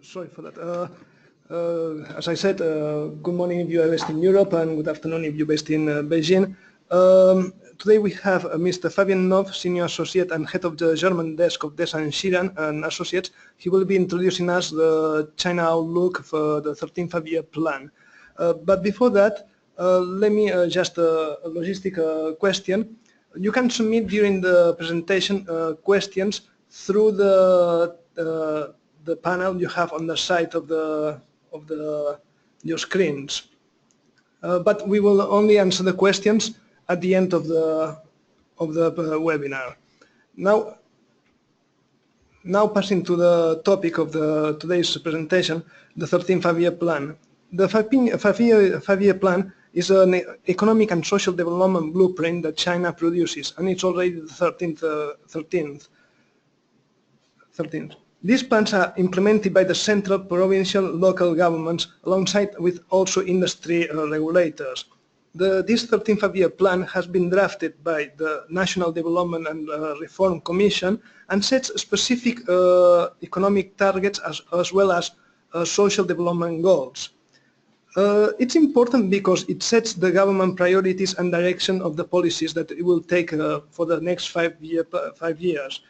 Sorry for that. As I said, good morning if you are based in Europe and good afternoon if you're based in Beijing. Today we have Mr. Fabian Nov, Senior Associate and Head of the German Desk of Desa and Sheeran and Associates. He will be introducing us the China outlook for the 13th five-year plan. But before that, let me just a logistic question. You can submit during the presentation questions through the panel you have on the side of your screens. But we will only answer the questions at the end of the webinar. Now passing to the topic of today's presentation, the 13th five-year plan. The five-year plan is an economic and social development blueprint that China produces, and it's already the 13th. These plans are implemented by the central, provincial, local governments alongside with also industry regulators. This 13th five-year plan has been drafted by the National Development and Reform Commission and sets specific economic targets as well as social development goals. It's important because it sets the government priorities and direction of the policies that it will take for the next 5 years.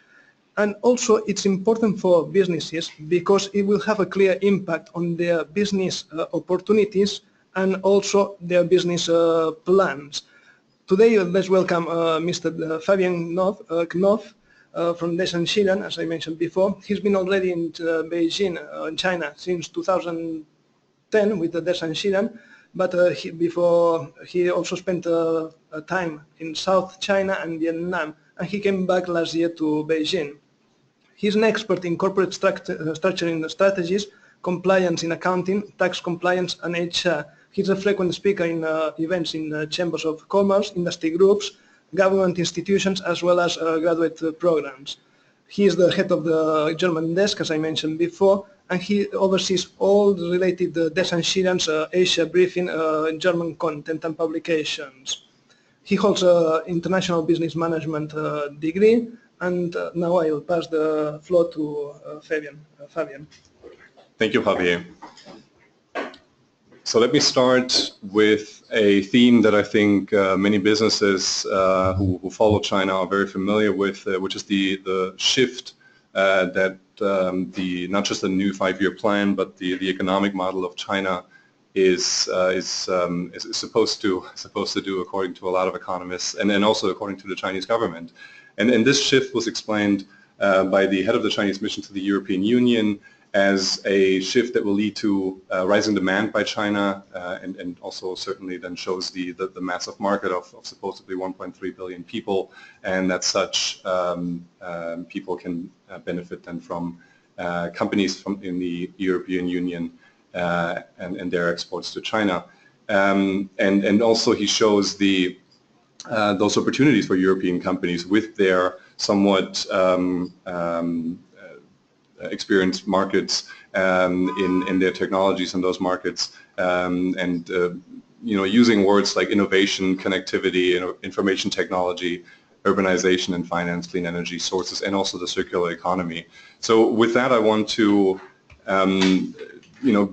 And also it's important for businesses because it will have a clear impact on their business opportunities and also their business plans. Today, let's welcome Mr. Fabian Knopf from Desa and Sheeran, as I mentioned before. He's been already in Beijing, in China, since 2010 with the Desa and Sheeran, but he also spent time in South China and Vietnam, and he came back last year to Beijing. He's an expert in corporate structuring strategies, compliance in accounting, tax compliance, and HR. He's a frequent speaker in events in chambers of commerce, industry groups, government institutions, as well as graduate programs. He is the head of the German desk, as I mentioned before, and he oversees all the related Desa and Sheeran's Asia briefing, German content and publications. He holds an international business management degree, and now I will pass the floor to Fabian. Thank you, Javier. So let me start with a theme that I think many businesses who follow China are very familiar with, which is the shift that not just the new five-year plan, but the economic model of China is supposed to do, according to a lot of economists, and then also according to the Chinese government. And this shift was explained by the head of the Chinese mission to the European Union as a shift that will lead to rising demand by China and also certainly then shows the massive market of supposedly 1.3 billion people, and that such people can benefit then from companies in the European Union and their exports to China. And also he shows those opportunities for European companies with their somewhat experienced markets in their technologies in those markets, and using words like innovation, connectivity, information technology, urbanization and finance, clean energy sources, and also the circular economy. So with that, I want to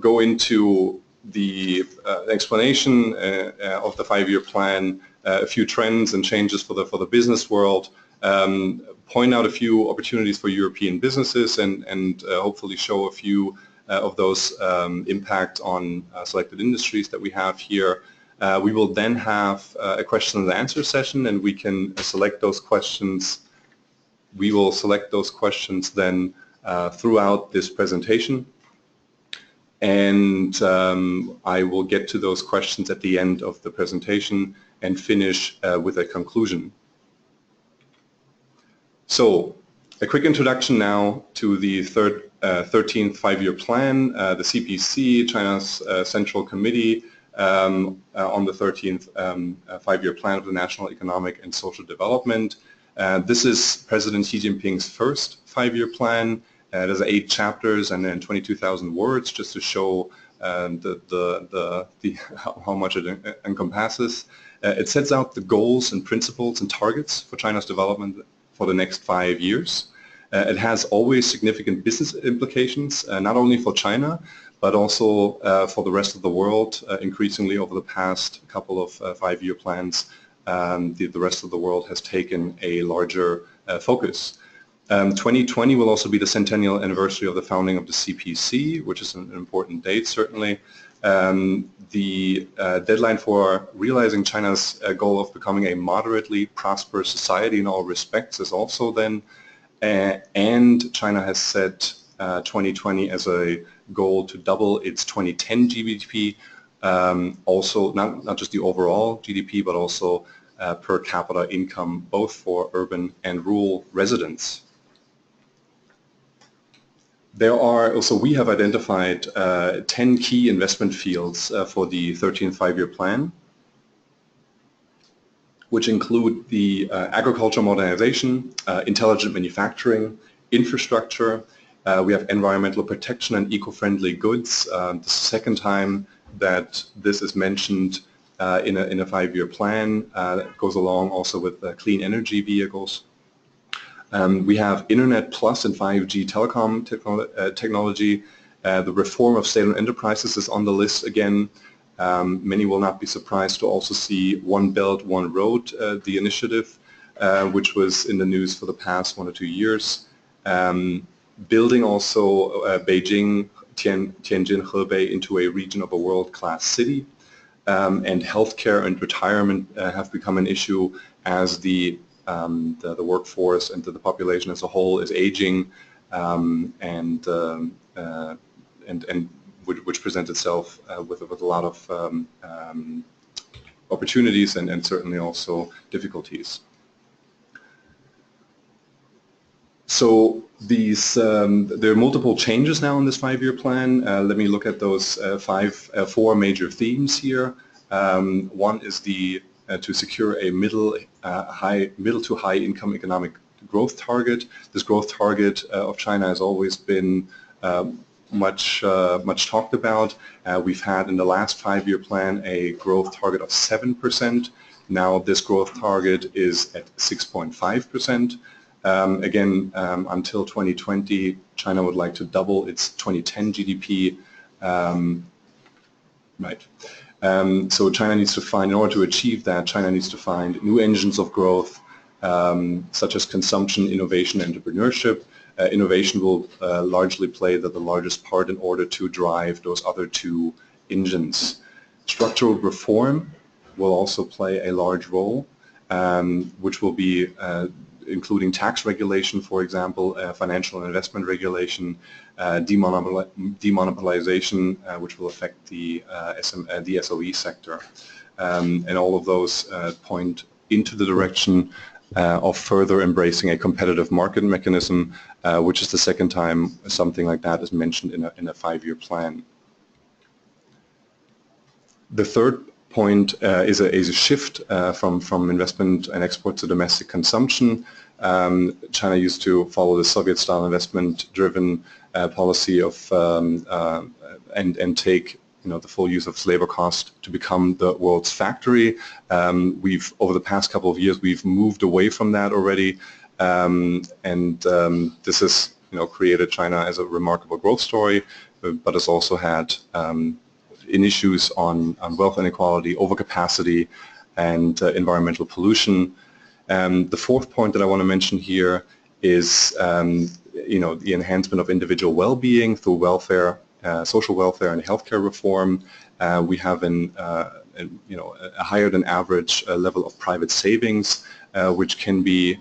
go into the explanation of the five-year plan, a few trends and changes for the business world, point out a few opportunities for European businesses, and hopefully show a few of those impact on selected industries that we have here. We will then have a question and answer session, and we can select those questions. We will select those questions then throughout this presentation, and I will get to those questions at the end of the presentation and finish with a conclusion. So, a quick introduction now to the 13th five-year plan, the CPC, China's Central Committee on the 13th five-year plan of the National Economic and Social Development. This is President Xi Jinping's first five-year plan. It has 8 chapters and then 22,000 words, just to show how much it encompasses. It sets out the goals and principles and targets for China's development for the next 5 years. It has always significant business implications, not only for China, but also for the rest of the world. Increasingly over the past couple of 5-year plans, the rest of the world has taken a larger focus. 2020 will also be the centennial anniversary of the founding of the CPC, which is an important date, certainly. The deadline for realizing China's goal of becoming a moderately prosperous society in all respects is also then, and China has set 2020 as a goal to double its 2010 GDP, also not just the overall GDP, but also per capita income, both for urban and rural residents. We have identified 10 key investment fields for the 13th five-year plan, which include the agricultural modernization, intelligent manufacturing, infrastructure. We have environmental protection and eco-friendly goods. The second time that this is mentioned in a 5-year plan. That goes along also with clean energy vehicles. We have Internet Plus and 5G telecom technology. The reform of state-owned enterprises is on the list again. Many will not be surprised to also see One Belt, One Road, the initiative, which was in the news for the past 1 or 2 years. Building also Beijing, Tianjin, Hebei into a region of a world-class city. And healthcare and retirement have become an issue as the workforce and the population as a whole is aging, which presents itself with a lot of opportunities and certainly also difficulties. So there are multiple changes now in this 5-year plan. Let me look at those four major themes here. One is to secure a middle to high income economic growth target. This growth target of China has always been much talked about. We've had in the last 5-year plan a growth target of 7%. Now this growth target is at 6.5%. Again, until 2020, China would like to double its 2010 GDP. So China needs to find, in order to achieve that, China needs to find new engines of growth, such as consumption, innovation, and entrepreneurship. Innovation will largely play the largest part in order to drive those other two engines. Structural reform will also play a large role, which will be including tax regulation, for example, financial and investment regulation, demonopolization, which will affect the SOE sector. And all of those point into the direction of further embracing a competitive market mechanism, which is the second time something like that is mentioned in a 5-year plan. The third point is a shift from investment and export to domestic consumption. China used to follow the Soviet-style investment-driven policy of and take the full use of labor cost to become the world's factory. Over the past couple of years, we've moved away from that already, and this has created China as a remarkable growth story, but it's also had issues on wealth inequality, overcapacity, and environmental pollution. The fourth point that I want to mention here is the enhancement of individual well-being through welfare, social welfare, and healthcare reform. We have a higher than average level of private savings, which can be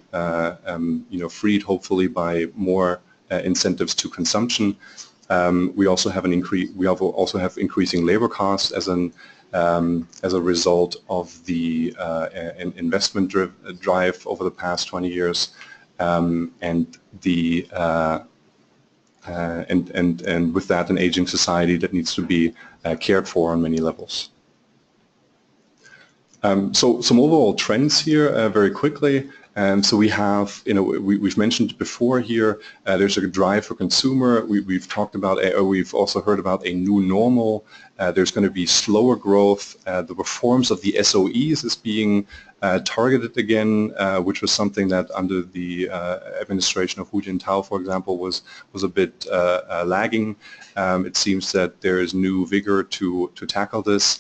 freed hopefully by more incentives to consumption. We also have increasing labor costs as a result of the investment drive over the past 20 years, and with that an aging society that needs to be cared for on many levels. So some overall trends here very quickly. So we have, we've mentioned before here, there's a drive for consumer. We've talked about, we've also heard about a new normal. There's going to be slower growth. The reforms of the SOEs is being targeted again, which was something that under the administration of Hu Jintao, for example, was a bit lagging. It seems that there is new vigor to tackle this.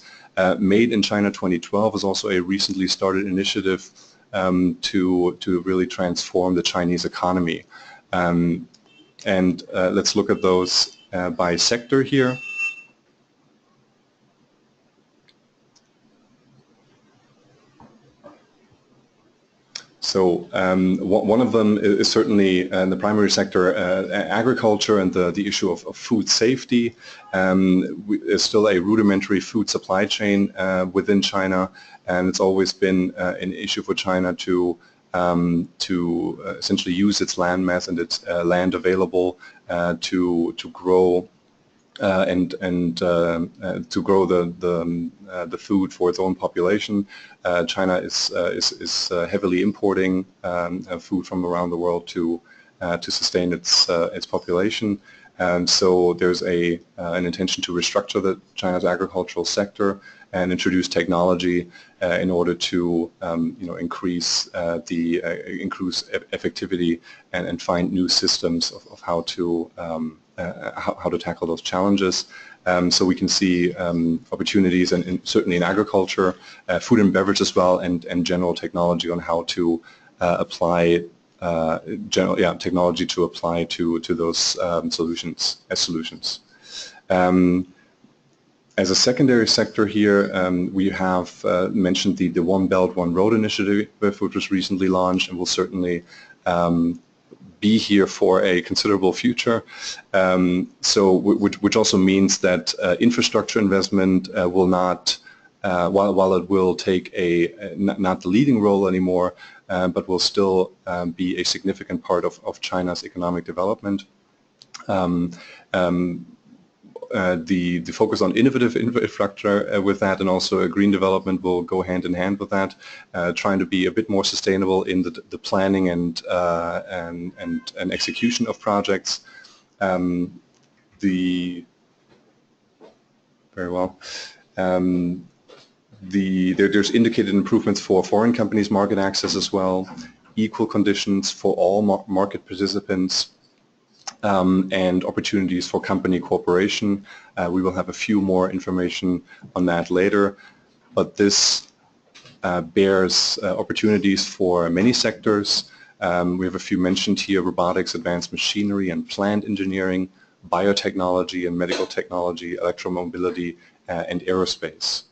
Made in China 2012 is also a recently started initiative to really transform the Chinese economy. Let's look at those by sector here. So one of them is certainly in the primary sector, agriculture and the issue of food safety. There's still a rudimentary food supply chain within China, and it's always been an issue for China to essentially use its land mass and its land available to grow to grow the food for its own population. China is heavily importing food from around the world to sustain its population. So there's an intention to restructure China's agricultural sector and introduce technology in order to increase effectivity and find new systems of how to tackle those challenges. So we can see opportunities and certainly in agriculture, food and beverage as well, and general technology on how to apply technology to apply to those solutions. As a secondary sector here, we have mentioned the One Belt, One Road initiative, which was recently launched and will certainly be here for a considerable future. Which also means that infrastructure investment will not, while it will take not the leading role anymore, but will still be a significant part of China's economic development. The focus on innovative infrastructure with that, and also a green development, will go hand in hand with that, trying to be a bit more sustainable in the planning and execution of projects. Very well. There's indicated improvements for foreign companies' market access as well, equal conditions for all market participants, and opportunities for company cooperation. We will have a few more information on that later, but this bears opportunities for many sectors. We have a few mentioned here: robotics, advanced machinery and plant engineering, biotechnology and medical technology, electromobility, and aerospace.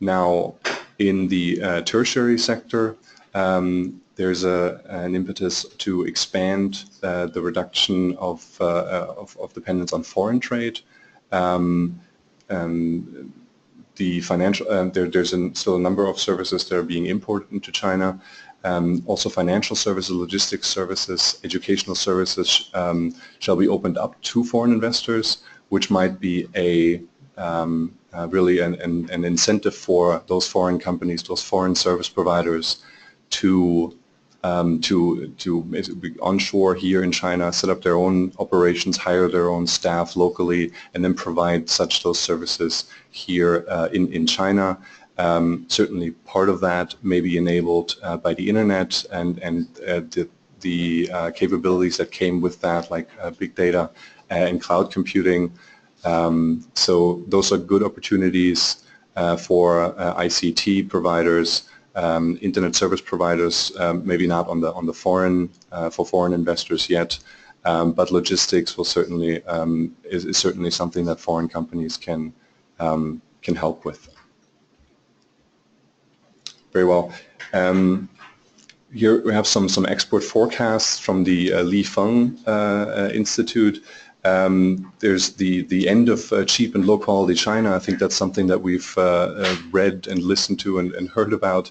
Now, in the tertiary sector, there's an impetus to expand the reduction of dependence on foreign trade. The financial, there's still a number of services that are being imported into China. Also, financial services, logistics services, educational services shall be opened up to foreign investors, which might be really an incentive for those foreign companies, those foreign service providers, to basically onshore here in China, set up their own operations, hire their own staff locally, and then provide those services here in China. Certainly part of that may be enabled by the internet and the capabilities that came with that, like big data and cloud computing. So those are good opportunities for ICT providers, internet service providers, maybe not on the foreign for foreign investors yet, but logistics will certainly is certainly something that foreign companies can help with. Very well. Here we have some export forecasts from the Li Feng Institute. There's the end of cheap and low quality China. I think that's something that we've read and listened to and heard about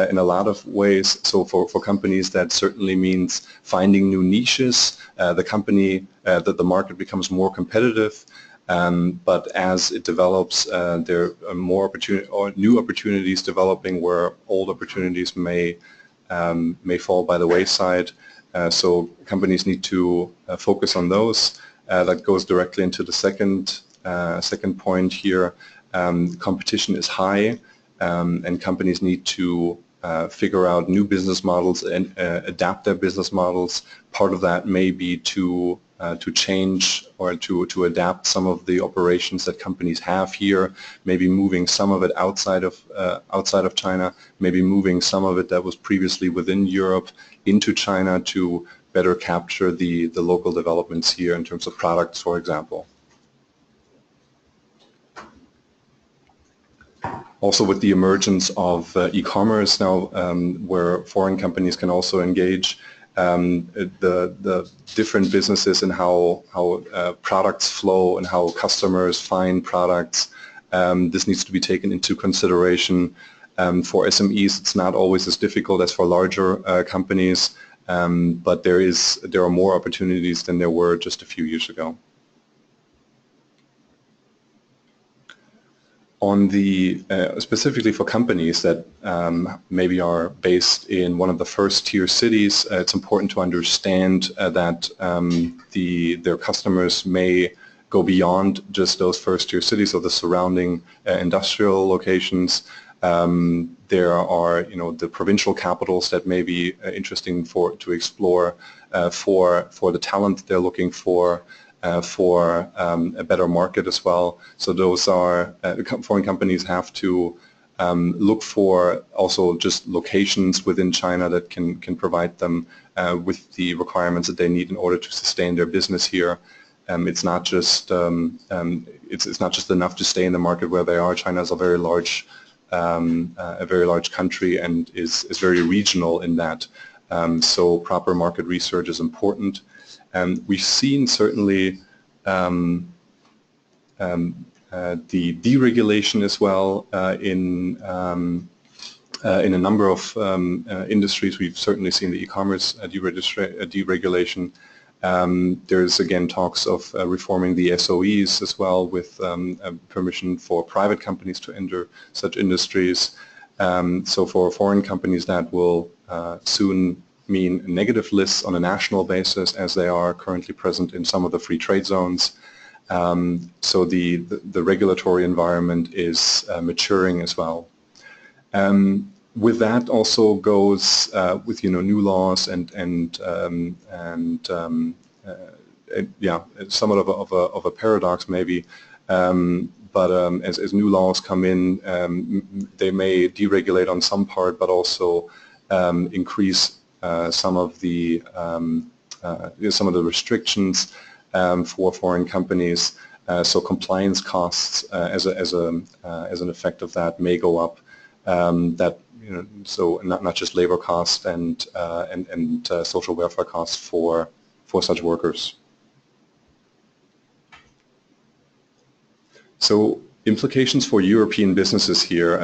in a lot of ways. So for companies, that certainly means finding new niches. The market becomes more competitive. But as it develops, there are more opportunity or new opportunities developing where old opportunities may fall by the wayside. So companies need to focus on those. That goes directly into the second point here. Competition is high, and companies need to figure out new business models and adapt their business models. Part of that may be to change or to adapt some of the operations that companies have here, maybe moving some of it outside of China, maybe moving some of it that was previously within Europe into China to better capture the local developments here in terms of products, for example. Also with the emergence of e-commerce now, where foreign companies can also engage, the different businesses and how products flow and how customers find products, this needs to be taken into consideration. For SMEs, it's not always as difficult as for larger companies, but there are more opportunities than there were just a few years ago. On the specifically for companies that maybe are based in one of the first-tier cities, it's important to understand that their customers may go beyond just those first-tier cities or the surrounding industrial locations. There are, the provincial capitals that may be interesting to explore for the talent they're looking for a better market as well. So those are foreign companies have to look for also just locations within China that can provide them with the requirements that they need in order to sustain their business here. It's not just it's not just enough to stay in the market where they are. China is a very large country and is very regional in that. So proper market research is important. We've seen certainly the deregulation as well in a number of industries. We've certainly seen the e-commerce deregulation. There's again talks of reforming the SOEs as well, with permission for private companies to enter such industries. So for foreign companies, that will soon mean negative lists on a national basis, as they are currently present in some of the free trade zones. So the regulatory environment is maturing as well. With that also goes with new laws and somewhat of a paradox maybe. But as new laws come in, they may deregulate on some part, but also increase some of the restrictions for foreign companies. So compliance costs as an effect of that may go up. So not just labor costs and social welfare costs for such workers. So implications for European businesses here.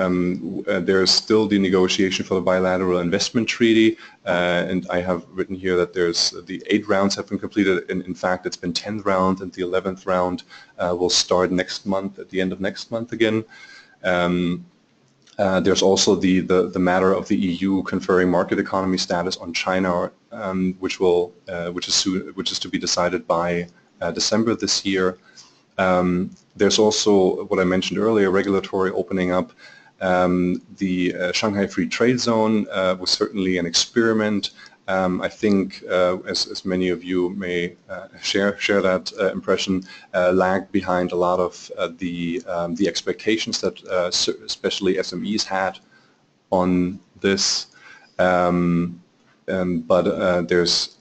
There's still the negotiation for the bilateral investment treaty, and I have written here that there's the 8 rounds have been completed. In fact, it's been 10th round, and the 11th round will start next month, at the end of next month again. There's also the matter of the EU conferring market economy status on China, which is to be decided by December this year. There's also what I mentioned earlier, regulatory opening up. The Shanghai Free Trade Zone was certainly an experiment. I think, as many of you may share that impression, lagged behind a lot of the expectations that especially SMEs had on this. But there's,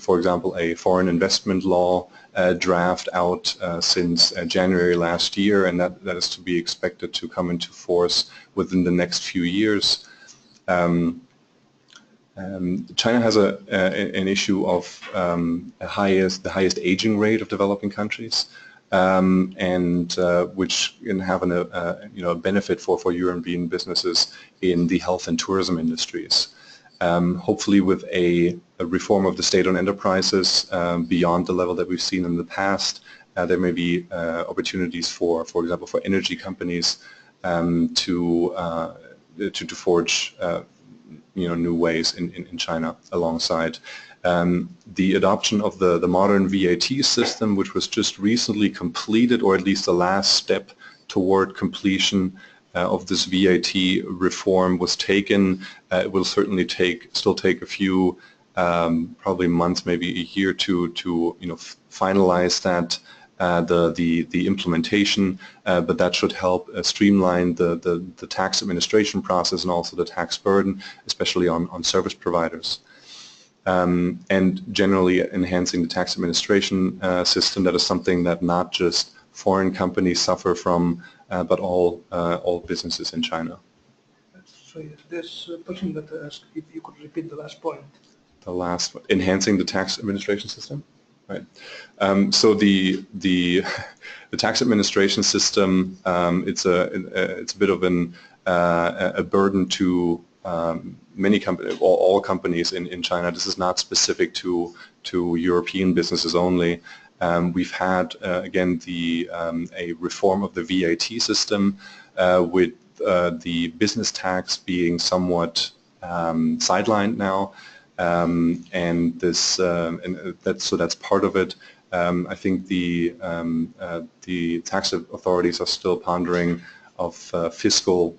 for example, a foreign investment law draft out since January last year, and that is to be expected to come into force within the next few years. China has an issue of the highest aging rate of developing countries, and which can have a benefit for European businesses in the health and tourism industries. Hopefully with a reform of the state-owned enterprises beyond the level that we've seen in the past, there may be opportunities for example, for energy companies to forge new ways in China alongside. The adoption of the modern VAT system, which was just recently completed, or at least the last step toward completion of this VAT reform was taken. It will certainly still take a few probably months, maybe a year to finalize that, the implementation, but that should help streamline the tax administration process and also the tax burden, especially on service providers. And generally enhancing the tax administration system. That is something that not just foreign companies suffer from, but all businesses in China. So yes, there's a person that asked if you could repeat the last point. The last, enhancing the tax administration system, right? So the tax administration system, it's a bit of a burden to many companies, all companies in China. This is not specific to European businesses only. We've had again a reform of the VAT system with the business tax being somewhat sidelined now, and this that's part of it. I think the tax authorities are still pondering of fiscal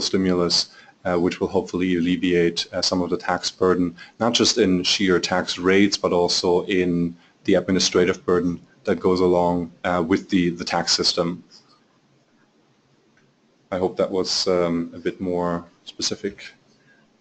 stimulus, which will hopefully alleviate some of the tax burden, not just in sheer tax rates, but also in the administrative burden that goes along with the tax system. I hope that was a bit more specific.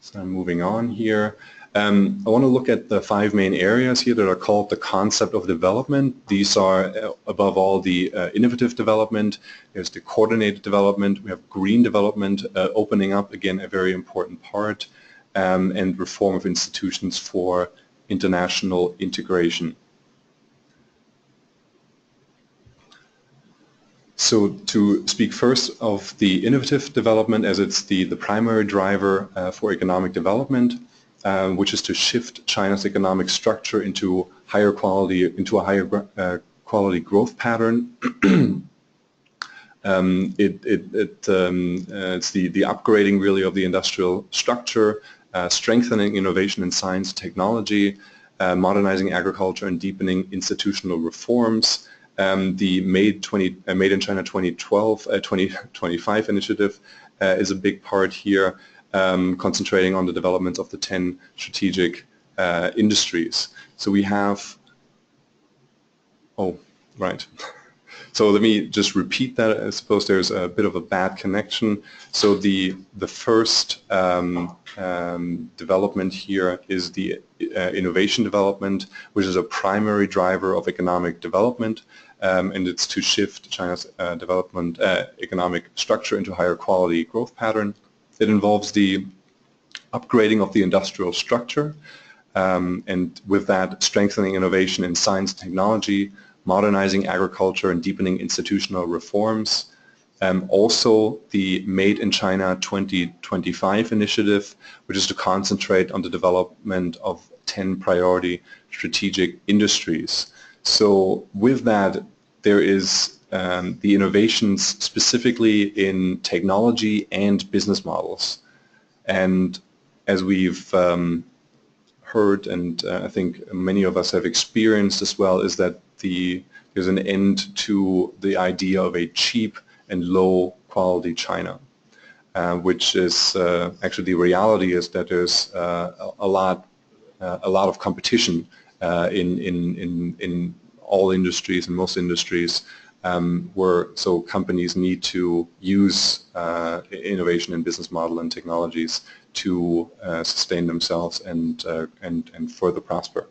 So I'm moving on here. I want to look at the 5 main areas here that are called the concept of development. These are, above all, the innovative development. There's the coordinated development. We have green development, opening up, again, a very important part, and reform of institutions for international integration. So to speak first of the innovative development, as it's the primary driver for economic development, which is to shift China's economic structure into a higher quality growth pattern. It's the upgrading really of the industrial structure, strengthening innovation in science and technology, modernizing agriculture, and deepening institutional reforms. The Made in China 2025 initiative is a big part here, concentrating on the development of the 10 strategic industries. So we have, so let me just repeat that. I suppose there's a bit of a bad connection. So the first development here is the innovation development, which is a primary driver of economic development, and it's to shift China's economic structure into a higher quality growth pattern. It involves the upgrading of the industrial structure, and with that, strengthening innovation in science and technology, modernizing agriculture, and deepening institutional reforms. Also, the Made in China 2025 initiative, which is to concentrate on the development of 10 priority strategic industries. So with that, there is the innovations specifically in technology and business models. And as we've heard, and I think many of us have experienced as well, is that there's an end to the idea of a cheap and low quality China, which is actually the reality is that there's a lot of competition in all industries and most industries, so companies need to use innovation in business model and technologies to sustain themselves and further prosper.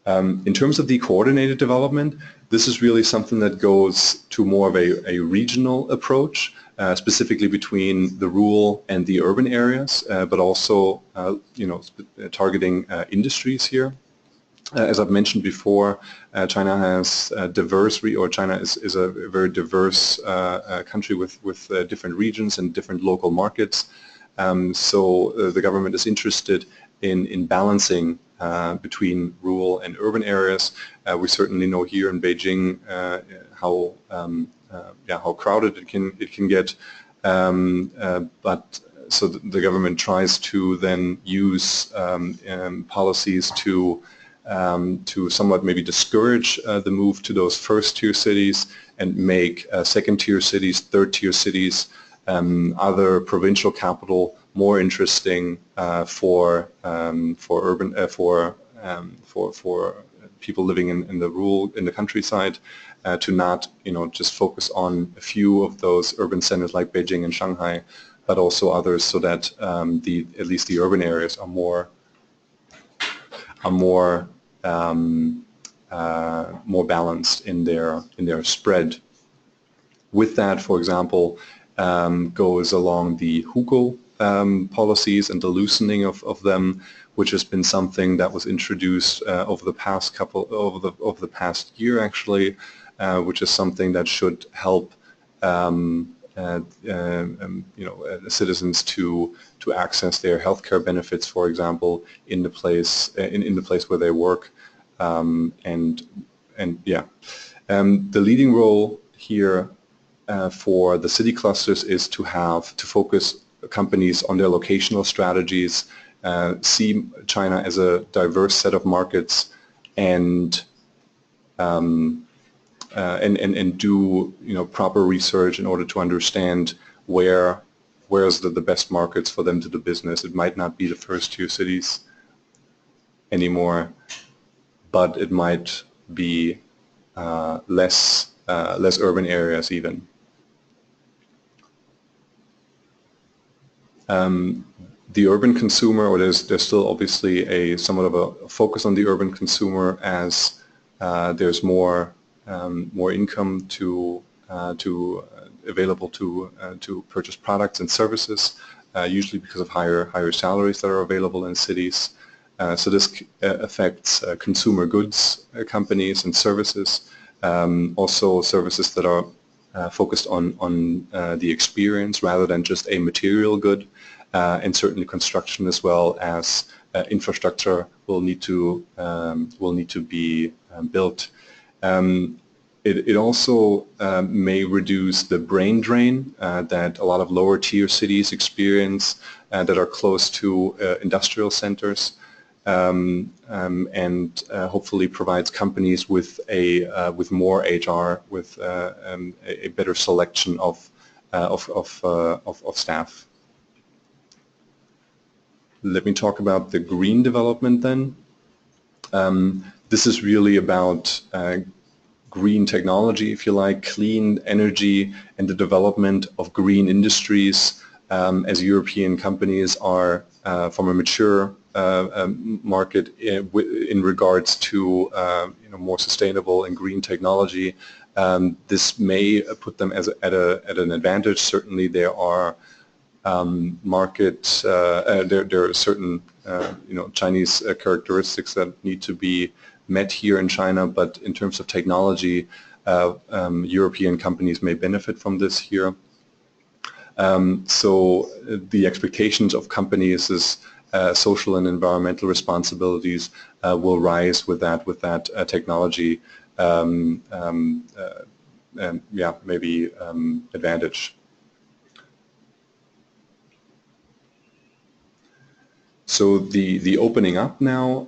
In terms of the coordinated development, this is really something that goes to more of a regional approach, specifically between the rural and the urban areas, but also targeting industries here. As I've mentioned before, China has China is a very diverse country with different regions and different local markets. So the government is interested in balancing between rural and urban areas. We certainly know here in Beijing how crowded it can get, but so the government tries to then use policies to somewhat maybe discourage the move to those first-tier cities and make second-tier cities, third-tier cities, other provincial capital more interesting for people living in the countryside, to not just focus on a few of those urban centers like Beijing and Shanghai, but also others, so that at least the urban areas are more balanced in their spread. With that, for example, goes along the hukou policies and the loosening of them, which has been something that was introduced over the past year actually, which is something that should help citizens to access their healthcare benefits, for example, in the place where they work, the leading role here for the city clusters is to focus companies on their locational strategies, see China as a diverse set of markets, and do proper research in order to understand where's the best markets for them to do business. It might not be the first-tier cities anymore, but it might be less urban areas even. The urban consumer, or there's still obviously somewhat of a focus on the urban consumer, as there's more income available to purchase products and services, usually because of higher salaries that are available in cities. So this affects consumer goods companies and services, also services that are focused on the experience rather than just a material good, and certainly construction as well, as infrastructure will need to be built. It also may reduce the brain drain that a lot of lower tier cities experience that are close to industrial centers, and hopefully provides companies with more HR, with a better selection of staff. Let me talk about the green development then. This is really about green technology, if you like, clean energy, and the development of green industries, as European companies are from a mature market in regards to more sustainable and green technology. This may put them at an advantage. Certainly, there are there are certain Chinese characteristics that need to be met here in China, but in terms of technology, European companies may benefit from this here. So the expectations of companies is social and environmental responsibilities will rise with that technology, maybe advantage. So the opening up now,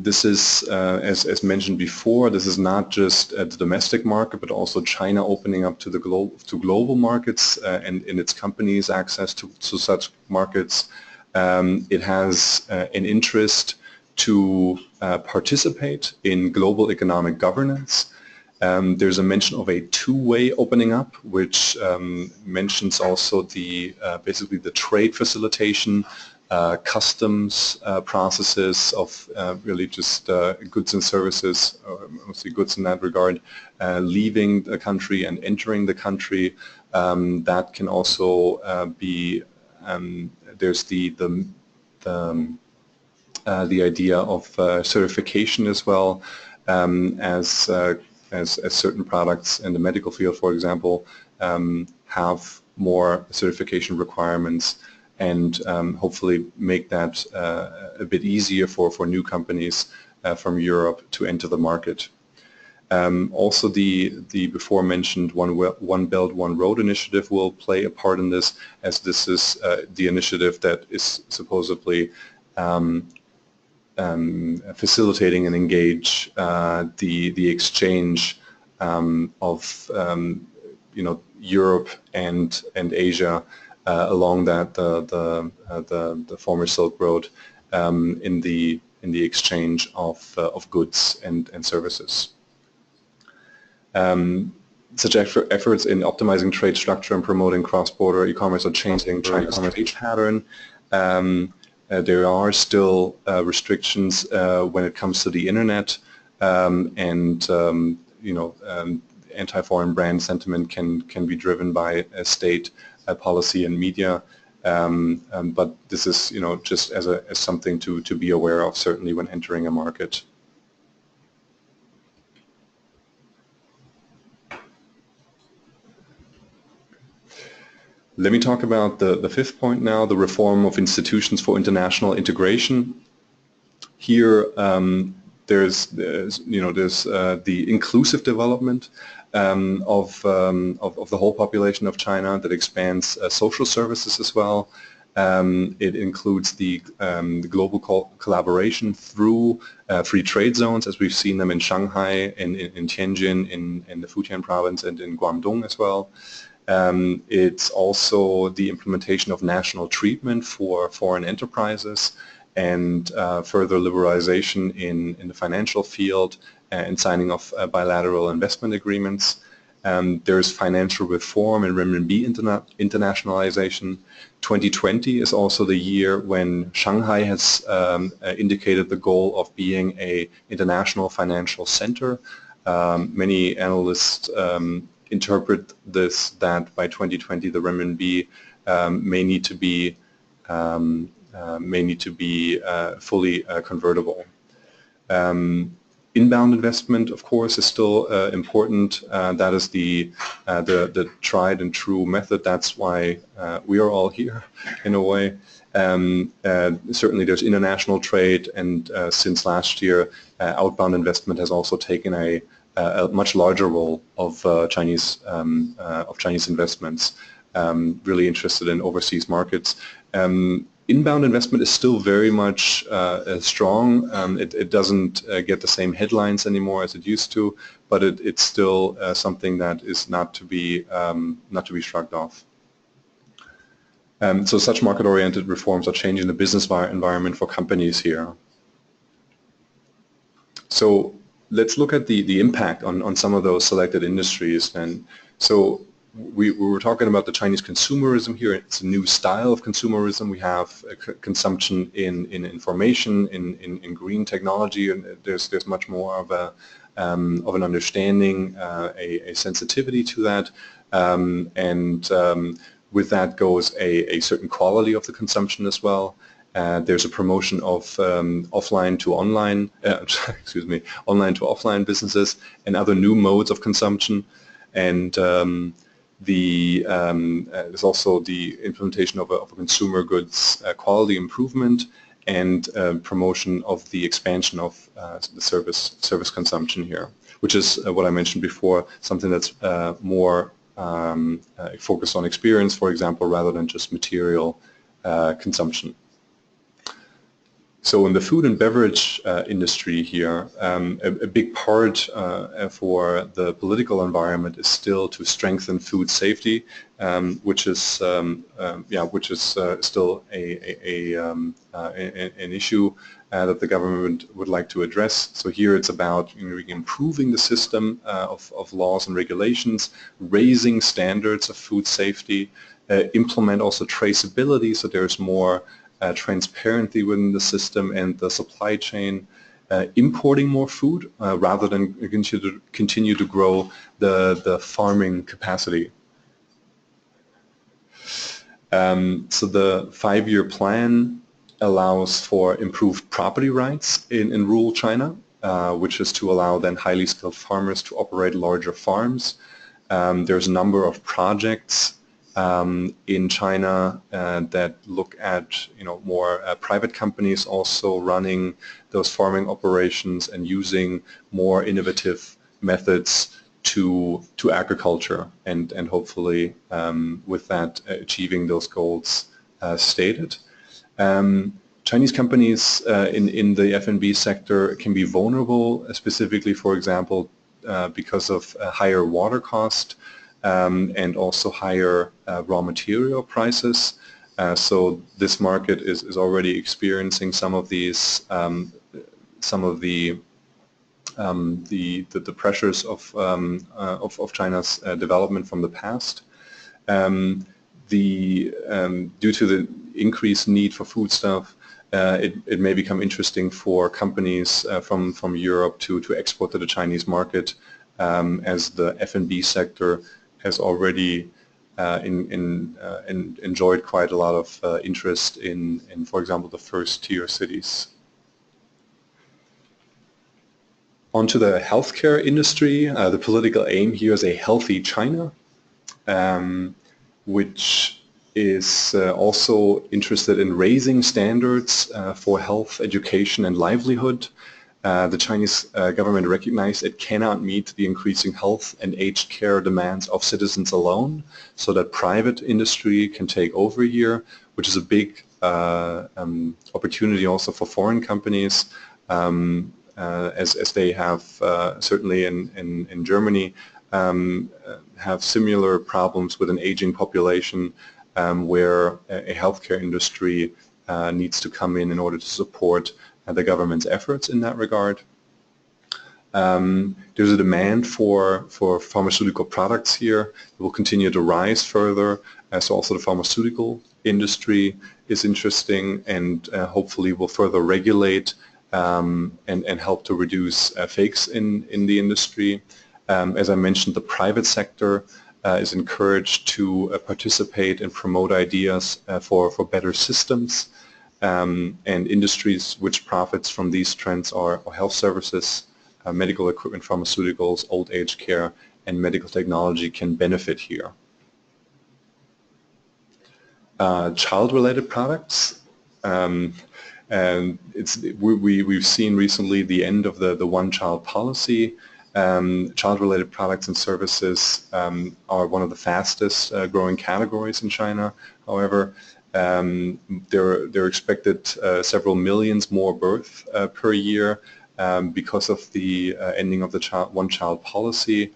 this is, as mentioned before, this is not just the domestic market, but also China opening up to global markets and in its companies access to such markets. It has an interest to participate in global economic governance. There's a mention of a two-way opening up, which mentions also basically the trade facilitation, customs processes of really just goods and services, mostly goods in that regard, leaving the country and entering the country. That can also be, there's the idea of certification as well, as certain products in the medical field, for example, have more certification requirements. and hopefully make that a bit easier for new companies from Europe to enter the market. Also, the before mentioned One Belt, One Road initiative will play a part in this, as this is the initiative that is supposedly facilitating and engage the exchange of Europe and Asia along that the former Silk Road in the exchange of goods and services. Such efforts in optimizing trade structure and promoting cross-border e-commerce are changing China's trade pattern. There are still restrictions when it comes to the internet, and anti-foreign brand sentiment can be driven by state policy and media. But this is, just as something to be aware of, certainly when entering a market. Let me talk about the fifth point now, the reform of institutions for international integration. Here, there's the inclusive development of the whole population of China that expands social services as well. It includes the global collaboration through free trade zones, as we've seen them in Shanghai, in Tianjin, in the Fujian province, and in Guangdong as well. It's also the implementation of national treatment for foreign enterprises, and further liberalization in the financial field, and signing of bilateral investment agreements. There's financial reform and renminbi internationalization. 2020 is also the year when Shanghai has indicated the goal of being an international financial center. Many analysts interpret this that by 2020 the renminbi may need to be fully convertible. Inbound investment, of course, is still important. That is the tried and true method. That's why we are all here, in a way. Certainly there's international trade, and since last year, outbound investment has also taken a much larger role of Chinese investments, really interested in overseas markets. Inbound investment is still very much strong. It doesn't get the same headlines anymore as it used to, but it's still something that is not to be shrugged off. So such market-oriented reforms are changing the business environment for companies here. So let's look at the impact on some of those selected industries. And so we were talking about the Chinese consumerism here. It's a new style of consumerism. We have consumption in information, in green technology, and there's much more of an understanding, a sensitivity to that, and with that goes a certain quality of the consumption as well. There's a promotion of offline to online, online to offline businesses and other new modes of consumption, and there's also the implementation of a consumer goods quality improvement, and promotion of the expansion of the service consumption here, which is what I mentioned before, something that's more focused on experience, for example, rather than just material consumption. So in the food and beverage industry here, a big part for the political environment is still to strengthen food safety, which is still an issue that the government would like to address. So here it's about improving the system of laws and regulations, raising standards of food safety, implement also traceability, so there's more transparency within the system and the supply chain, importing more food rather than continue to grow the farming capacity. So the 5-year plan allows for improved property rights in rural China, which is to allow then highly skilled farmers to operate larger farms. There's a number of projects in China that look at more private companies also running those farming operations and using more innovative methods to agriculture and hopefully with that achieving those goals stated. Chinese companies in the F&B sector can be vulnerable, specifically, for example, because of higher water cost and also higher raw material prices. So this market is already experiencing some of these, some of the pressures of China's development from the past. Due to the increased need for foodstuff, it may become interesting for companies from Europe to export to the Chinese market, as the F&B sector has already enjoyed quite a lot of interest in, for example, the first-tier cities. Onto the healthcare industry, the political aim here is a healthy China, which is also interested in raising standards for health, education and livelihood. The Chinese government recognized it cannot meet the increasing health and aged care demands of citizens alone, so that private industry can take over here, which is a big opportunity also for foreign companies, as they have certainly in Germany have similar problems with an aging population, where a healthcare industry needs to come in order to support the government's efforts in that regard. There's a demand for pharmaceutical products here. It will continue to rise further, so also the pharmaceutical industry is interesting and hopefully will further regulate and help to reduce fakes in the industry. As I mentioned, the private sector is encouraged to participate and promote ideas for better systems, and industries which profits from these trends are health services, medical equipment, pharmaceuticals, old age care, and medical technology can benefit here. Child-related products. And we've seen recently the end of the one-child policy. Child-related products and services are one of the fastest growing categories in China. However, they're expected several millions more births per year because of the ending of the one-child policy.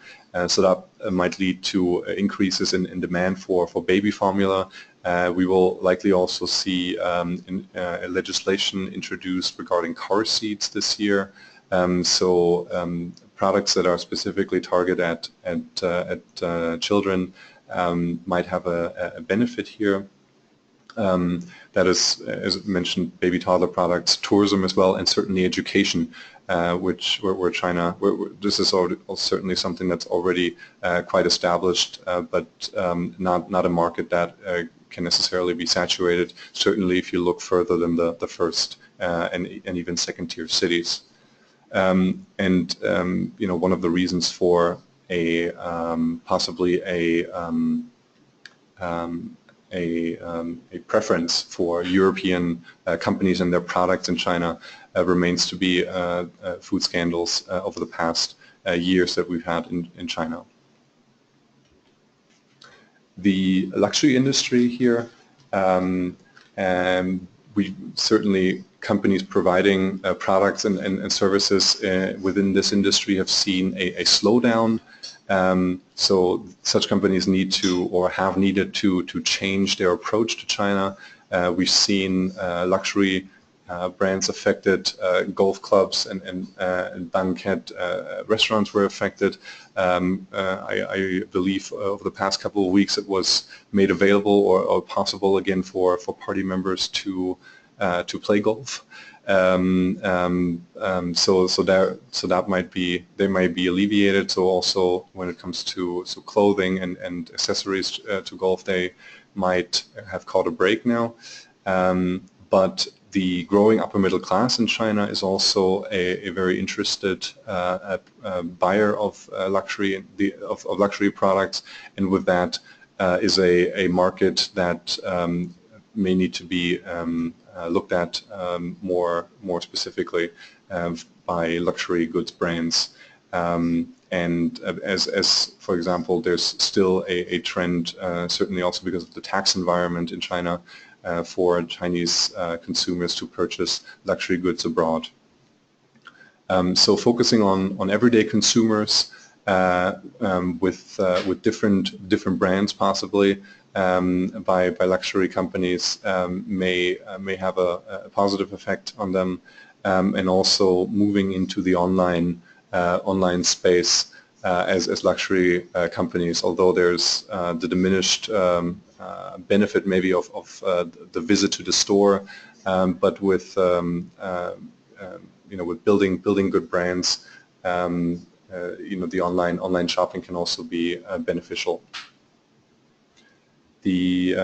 So that might lead to increases in demand for baby formula. We will likely also see a legislation introduced regarding car seats this year. Products that are specifically targeted at children might have a benefit here. That is, as mentioned, baby toddler products, tourism as well, and certainly education, where China, this is certainly something that's already quite established, but not a market that can necessarily be saturated, certainly if you look further than the first and even second-tier cities. One of the reasons for possibly a preference for European companies and their products in China remains to be food scandals over the past years that we've had in China. The luxury industry here, we certainly, companies providing products and services within this industry have seen a slowdown. So such companies need to, or have needed to change their approach to China. We've seen luxury brands affected, golf clubs and banquet restaurants were affected. I believe over the past couple of weeks it was made available or possible again for party members to play golf. So that might be, they might be alleviated. So also when it comes to clothing and accessories to golf, they might have caught a break now. But the growing upper middle class in China is also a very interested buyer of luxury products, and with that is a market that may need to be looked at more specifically by luxury goods brands. And as for example, there's still a trend, certainly also because of the tax environment in China, for Chinese consumers to purchase luxury goods abroad. So focusing on everyday consumers with different brands possibly by luxury companies may have a positive effect on them, and also moving into the online space as luxury companies, although there's the diminished benefit maybe of the visit to the store, but with with building good brands, the online shopping can also be beneficial. The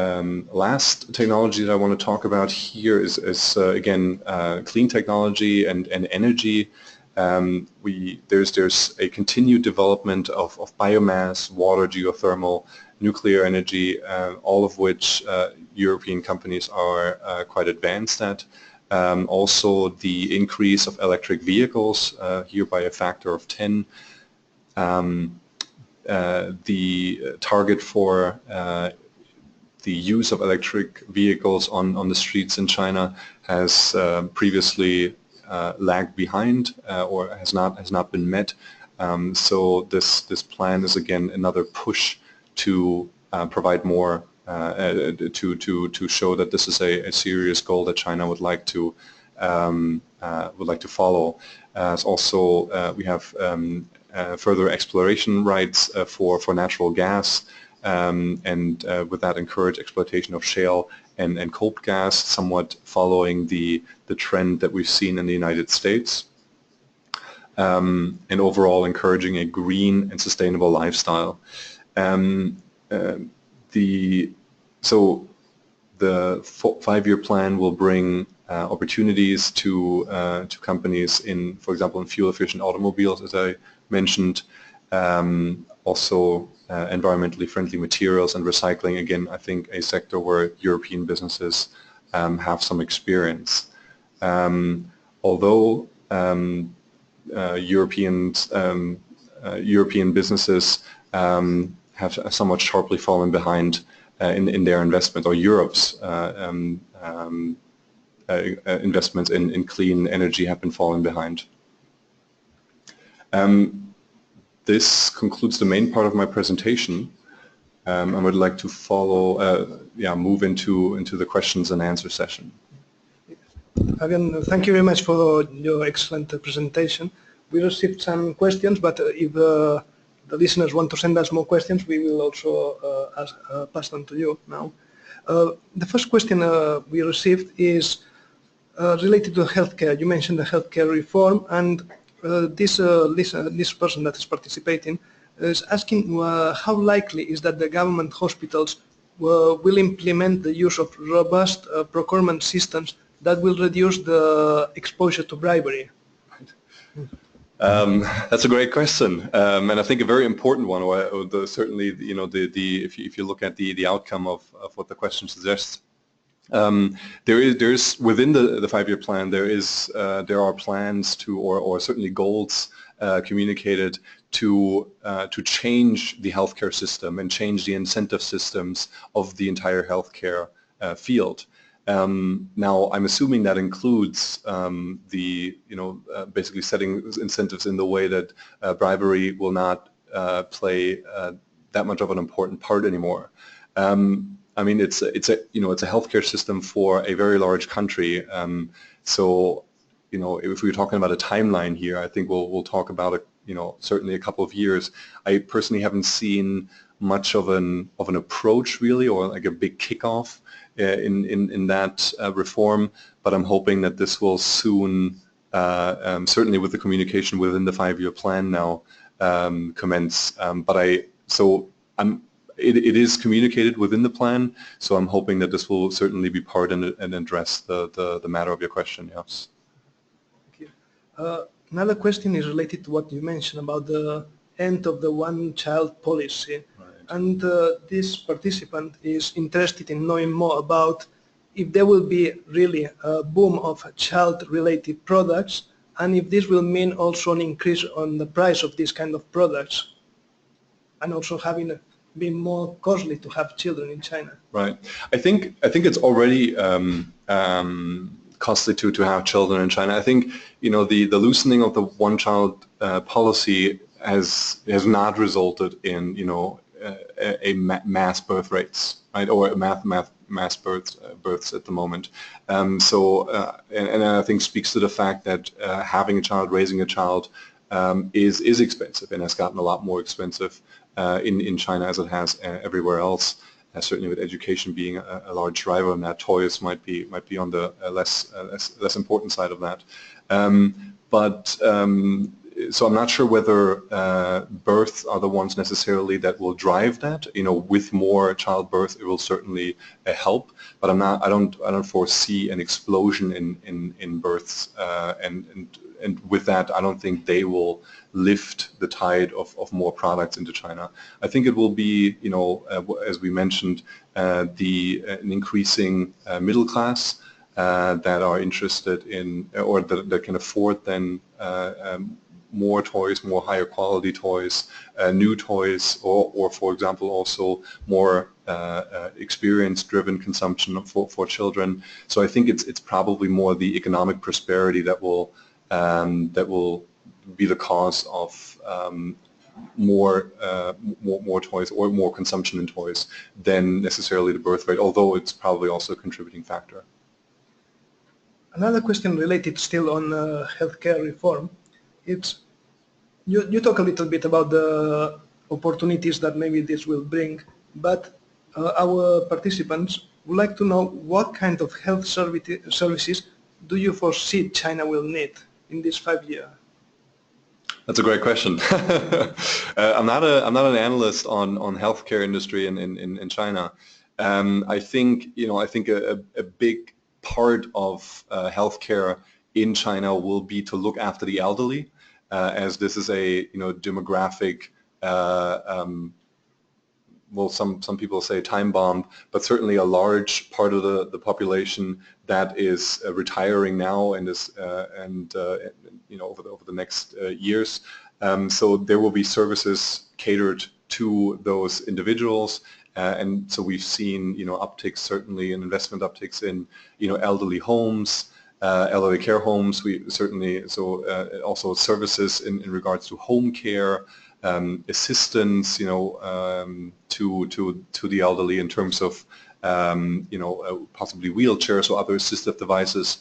last technology that I want to talk about here is again clean technology and energy. There's a continued development of biomass, water, geothermal, nuclear energy, all of which European companies are quite advanced at. Also the increase of electric vehicles, here by a factor of 10. The target for the use of electric vehicles on the streets in China has previously lagged behind or has not been met. So this plan is again another push to provide more to show that this is a serious goal that China would like to follow. Also, we have further exploration rights for natural gas, and with that encourage exploitation of shale and coal gas, somewhat following the trend that we've seen in the United States, and overall encouraging a green and sustainable lifestyle. So the 5-year plan will bring opportunities to companies in, for example, in fuel-efficient automobiles, as I mentioned, also environmentally friendly materials and recycling. Again, I think a sector where European businesses have some experience. Although European businesses have somewhat sharply fallen behind in their investment, or Europe's investments in clean energy have been falling behind. This concludes the main part of my presentation. I would like to move into the questions and answer session. Again, thank you very much for your excellent presentation. We received some questions, but if the listeners want to send us more questions, we will also pass them to you now. The first question we received is related to healthcare. You mentioned the healthcare reform, and this person that is participating is asking how likely is that the government hospitals will implement the use of robust procurement systems that will reduce the exposure to bribery? That's a great question, and I think a very important one. Certainly, if you look at the outcome of what the question suggests, there's within the 5-year plan there are plans to or certainly goals communicated to change the healthcare system and change the incentive systems of the entire healthcare field. Now, I'm assuming that includes basically setting incentives in the way that bribery will not play that much of an important part anymore. I mean, it's a healthcare system for a very large country. So, if we're talking about a timeline here, I think we'll talk about it. Certainly a couple of years. I personally haven't seen much of an approach really, or like a big kickoff in that reform, but I'm hoping that this will soon, certainly with the communication within the 5-year plan now, commence. It is communicated within the plan, so I'm hoping that this will certainly be part and address the matter of your question. Yes. Thank you. Another question is related to what you mentioned about the end of the one-child policy. And this participant is interested in knowing more about if there will be really a boom of child-related products, and if this will mean also an increase on the price of these kind of products, and also having been more costly to have children in China. Right. I think it's already costly to have children in China. I think the loosening of the one-child policy has not resulted in mass birth rates, right, or mass births at the moment. And I think speaks to the fact that having a child, raising a child, is expensive and has gotten a lot more expensive in China as it has everywhere else. Certainly with education being a large driver, and that toys might be on the less important side of that. So I'm not sure whether births are the ones necessarily that will drive that. With more childbirth, it will certainly help, but I don't foresee an explosion in births, and with that, I don't think they will lift the tide of more products into China. I think it will be, as we mentioned, an increasing middle class that are interested in, or that can afford then more toys, more higher quality toys, new toys, or for example also more experience-driven consumption for children. So I think it's probably more the economic prosperity that will be the cause of more toys or more consumption in toys than necessarily the birth rate, although it's probably also a contributing factor. Another question related still on healthcare reform. You talk a little bit about the opportunities that maybe this will bring, but our participants would like to know what kind of health services do you foresee China will need in this 5 years? That's a great question. I'm not an analyst on healthcare industry in China. I think a big part of healthcare in China will be to look after the elderly, as this is a demographic. Well, some people say time bomb, but certainly a large part of the population that is retiring now and is over the next years. So there will be services catered to those individuals, and so we've seen upticks, certainly in investment upticks in elderly homes, elderly care homes. We certainly also services in regards to home care. Assistance, to the elderly in terms of, possibly wheelchairs or other assistive devices.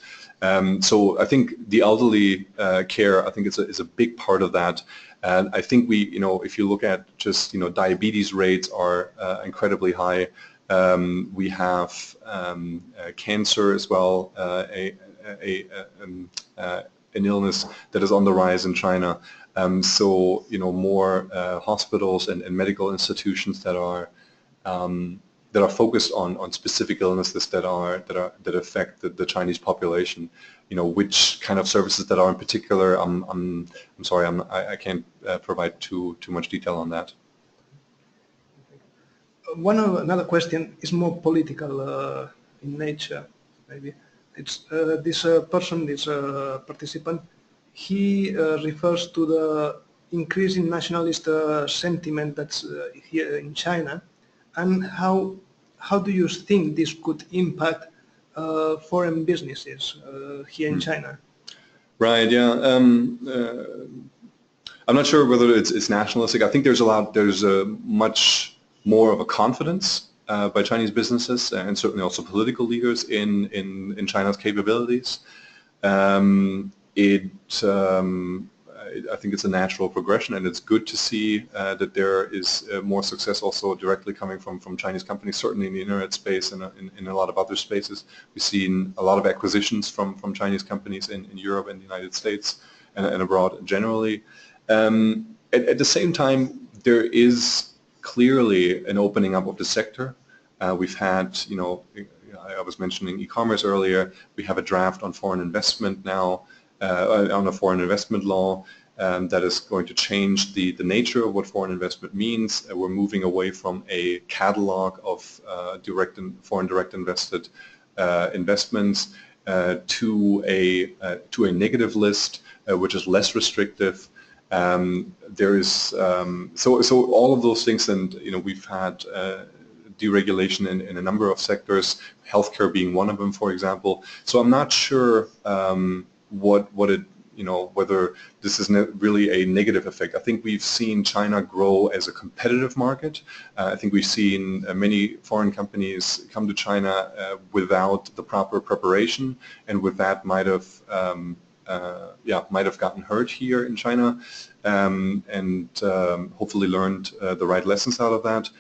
So I think the elderly care, I think is a big part of that. And I think if you look at just, diabetes rates are incredibly high. We have cancer as well, an illness that is on the rise in China. So more hospitals and medical institutions that are focused on specific illnesses that affect the Chinese population. Which kind of services that are in particular. I'm sorry, I can't provide too much detail on that. Another question is more political in nature, maybe. It's this participant. He refers to the increasing nationalist sentiment that's here in China, and how do you think this could impact foreign businesses here in China? Right. Yeah. I'm not sure whether it's nationalistic. I think there's much more of a confidence by Chinese businesses and certainly also political leaders in China's capabilities. I think it's a natural progression, and it's good to see that there is more success also directly coming from Chinese companies, certainly in the internet space and in a lot of other spaces. We've seen a lot of acquisitions from Chinese companies in Europe and the United States and abroad generally. At the same time, there is clearly an opening up of the sector. We've had, I was mentioning e-commerce earlier. We have a draft on foreign investment now, on a foreign investment law. that is going to change the nature of what foreign investment means. We're moving away from a catalog of foreign direct invested investments to a negative list, which is less restrictive. There is so all of those things, and we've had deregulation in a number of sectors, healthcare being one of them, for example. So I'm not sure whether this is really a negative effect. I think we've seen China grow as a competitive market. I think we've seen many foreign companies come to China without the proper preparation, and with that might have gotten hurt here in China, and hopefully learned the right lessons out of that.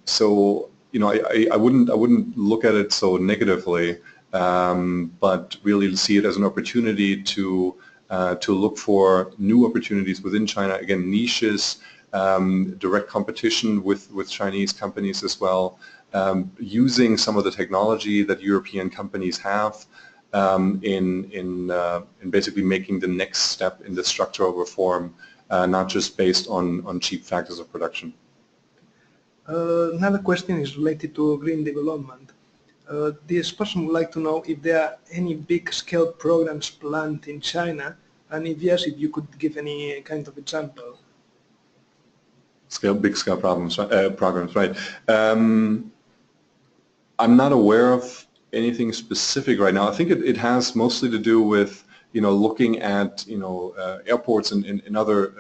So I wouldn't look at it so negatively. But really see it as an opportunity to look for new opportunities within China. Again, niches, direct competition with Chinese companies as well, using some of the technology that European companies have in basically making the next step in the structural reform, not just based on cheap factors of production. Another question is related to green development. This person would like to know if there are any big-scale programs planned in China, and if yes, if you could give any kind of example. Big-scale programs, right? I'm not aware of anything specific right now. I think it has mostly to do with looking at airports and other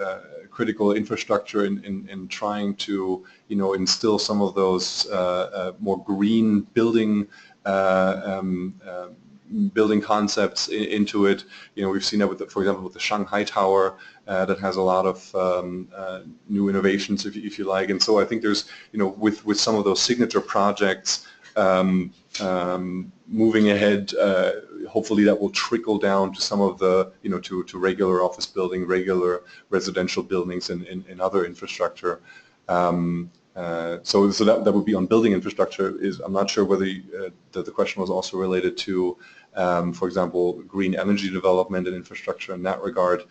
critical infrastructure and trying to instill some of those more green building concepts into it. We've seen that for example with the Shanghai Tower that has a lot of new innovations, if you like. And so I think there's with some of those signature projects moving ahead, hopefully that will trickle down to some of the to regular office building, regular residential buildings and other infrastructure. So that would be on building infrastructure. I'm not sure whether the question was also related to, for example, green energy development and infrastructure in that regard.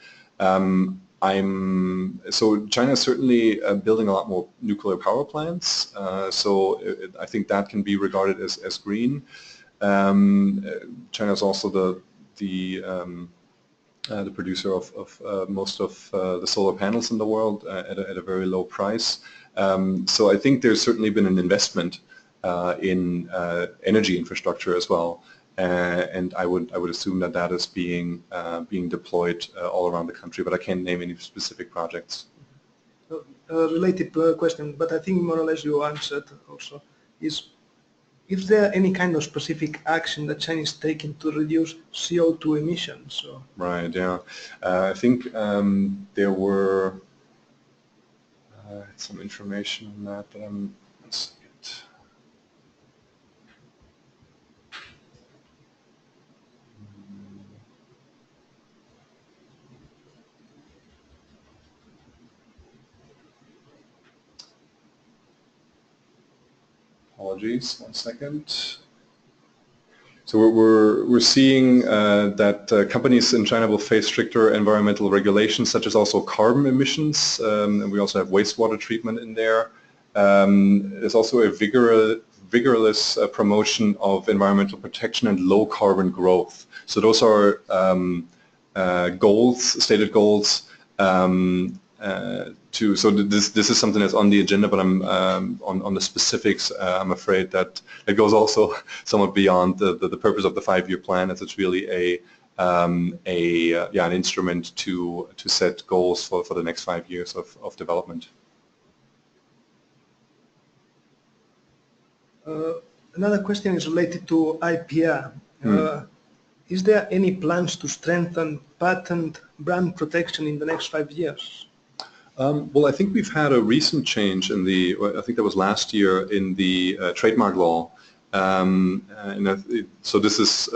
So China is certainly building a lot more nuclear power plants. So I think that can be regarded as green. China is also the producer of most of the solar panels in the world at a very low price. So I think there's certainly been an investment in energy infrastructure as well, and I would assume that is being deployed all around the country, but I can't name any specific projects. Related question, but I think more or less you answered also, is there any kind of specific action that China is taking to reduce CO2 emissions? Right, yeah. I think there were some information on that, but one second. Apologies, one second. So we're seeing that companies in China will face stricter environmental regulations, such as also carbon emissions, and we also have wastewater treatment in there. There's also a vigorous promotion of environmental protection and low carbon growth. So those are stated goals. So this is something that's on the agenda, but I'm on the specifics. I'm afraid that it goes also somewhat beyond the purpose of the 5-year plan, as it's really an instrument to set goals for the next 5 years of development. Another question is related to IPR. Is there any plans to strengthen patent brand protection in the next 5 years? Well, I think we've had a recent change in I think that was last year, in the trademark law, So this is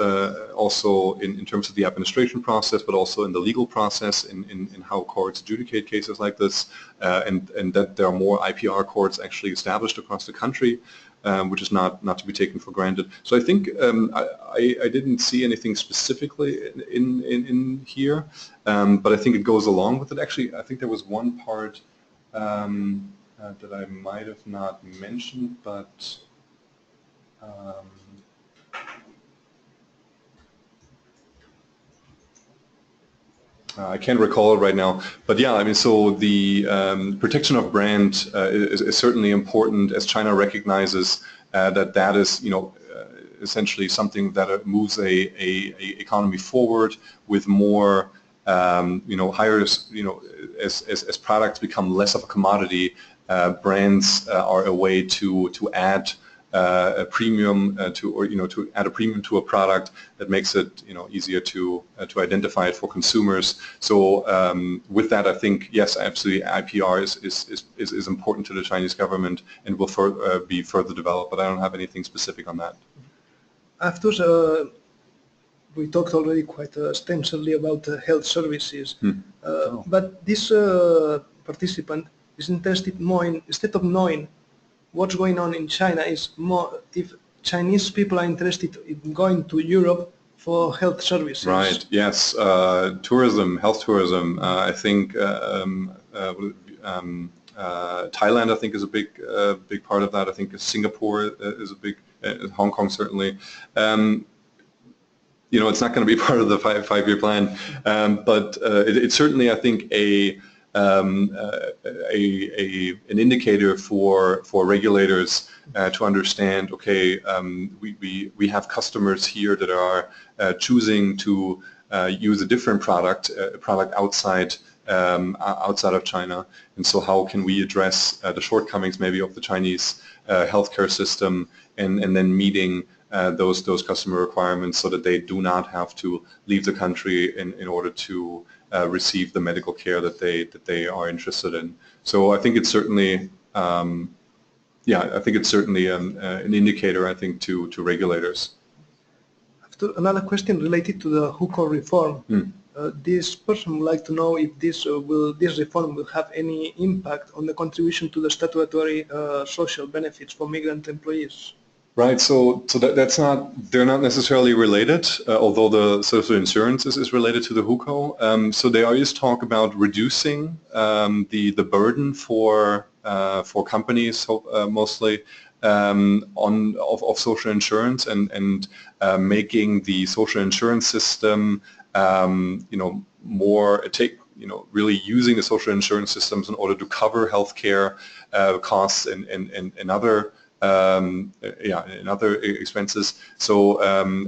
also in terms of the administration process, but also in the legal process, in how courts adjudicate cases like this, and that there are more IPR courts actually established across the country, which is not to be taken for granted. So I think I didn't see anything specifically in here, but I think it goes along with it. Actually, I think there was one part that I might have not mentioned, but I can't recall it right now, but yeah, I mean, so the protection of brand is certainly important, as China recognizes that is, essentially something that moves a economy forward with more, higher, as products become less of a commodity, brands are a way to add a premium to add a premium to a product that makes it easier to identify it for consumers. So with that, I think yes, absolutely, IPR is important to the Chinese government and will be further developed. But I don't have anything specific on that. After we talked already quite extensively about health services, but this participant is interested more in, instead of knowing what's going on in China, is more if Chinese people are interested in going to Europe for health services. Right. Yes. Tourism, health tourism. I think Thailand, I think, is a big part of that. I think Singapore is a big. Hong Kong certainly. It's not going to be part of the five-year plan, but it's certainly, I think, an indicator for regulators to understand. Okay, we have customers here that are choosing to use a different product, a product outside of China, and so how can we address the shortcomings maybe of the Chinese healthcare system, and then meeting those customer requirements so that they do not have to leave the country in order to receive the medical care that they are interested in. So I think it's certainly, an indicator, I think, to regulators. After another question related to the hukou reform. This person would like to know if this reform will have any impact on the contribution to the statutory social benefits for migrant employees. Right. So they're not necessarily related, although the social insurance is related to the hukou. So they always talk about reducing the burden for companies, mostly of social insurance, and making the social insurance system really using the social insurance systems in order to cover healthcare costs and other expenses. So